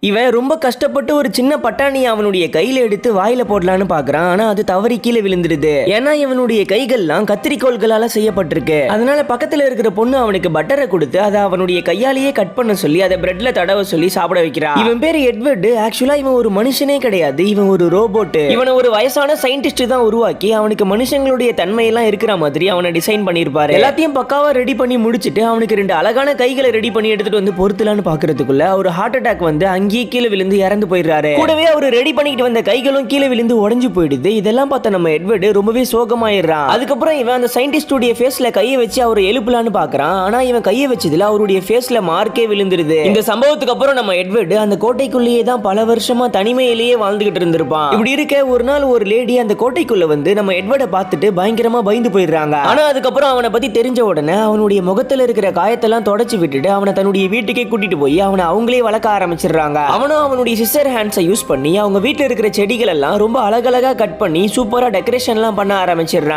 இவன் ரொம்ப கஷ்டப்பட்டு ஒரு சின்ன பட்டாணியை அவனுடைய கையில எடுத்து வாயில போடலான்னு பாக்குறான். ஆனா அது தவறி கீழே விழுந்துடுது. ஏன்னா இவனுடைய கைகள்லாம் கத்திரிக்கோள்களால செய்யப்பட்டிருக்கு. அதனால பக்கத்துல இருக்கிற பொண்ணு அவனுக்கு பட்டரை கொடுத்து அதை அவனுடைய கையாலேயே கட் பண்ண சொல்லி அதை பிரெட்ல தடவ சொல்லி சாப்பிட வைக்கிறான். இவன் பேரு எட்வர்ட். ஆக்சுவலா இவன் ஒரு மனுஷனே கிடையாது, இவன் ஒரு ரோபோட். இவனை ஒரு வயசான சயின்டிஸ்ட் தான் உருவாக்கி அவனுக்கு மனுஷங்களுடைய தன்மையெல்லாம் இருக்கிற மாதிரி அவனை டிசைன் பண்ணிருப்பாரு. எல்லாத்தையும் பக்காவா ரெடி பண்ணி முடிச்சிட்டு அவனுக்கு 2 அழகான கைகளை ரெடி பண்ணி எடுத்துட்டு வந்து பொறுத்தலான்னு பாக்குறதுக்குள்ள ஒரு ஹார்ட் அட்டாக் வந்து அங்கேயே கீழே விழுந்து இறந்து போயிடுறாரு. கூடவே அவர் ரெடி பண்ணிட்டு வந்த கைகளும் கீழே விழுந்து உடைஞ்சு போயிடுது. இதெல்லாம் பார்த்த நம்ம எட்வர்ட் ரொம்பவே சோகமாயிடுறான். அதுக்கப்புறம் இவன் அந்த சயின்டிஸ்டுடைய ஃபேஸ்ல கையை வச்சு அவரை எழுப்பலான்னு பாக்குறான். ஆனா இவன் கையை வச்சதுல அவருடைய ஃபேஸ்ல மார்க்கே விழுந்துருது. இந்த சம்பவத்துக்கு அப்புறம் நம்ம எட்வர்ட் அந்த கோட்டைக்குள்ளேயே தான் பல வருஷமா தனிமையிலேயே வாழ்ந்துகிட்டு இருந்திருப்பான். இப்படி இருக்க ஒரு நாள் ஒரு லேடி அந்த கோட்டைக்குள்ள வந்து நம்ம எட்வர்டை பார்த்துட்டு பயங்கரமா பயந்து போயிடுறாங்க. ஆனா அதுக்கப்புறம் அவனை பத்தி தெரிஞ்ச உடனே அவனுடைய முகத்துல இருக்கிற காயத்தெல்லாம் தொடச்சு விட்டுட்டு அவனை தன்னுடைய வீட்டுக்கே கூட்டிட்டு போய் அவனை அவங்களே வளர்க்க ஆரம்பிச்சிடுறாங்க. அவனும் அவனுடைய சிஸ்டர் ஹேண்ட்ஸை யூஸ் பண்ணி அவங்க வீட்டுல இருக்கிற செடிகள் எல்லாம் ரொம்ப அழகழகா கட் பண்ணி சூப்பரா டெக்கரேஷன்லாம் பண்ண ஆரம்பிச்சிடுறான்.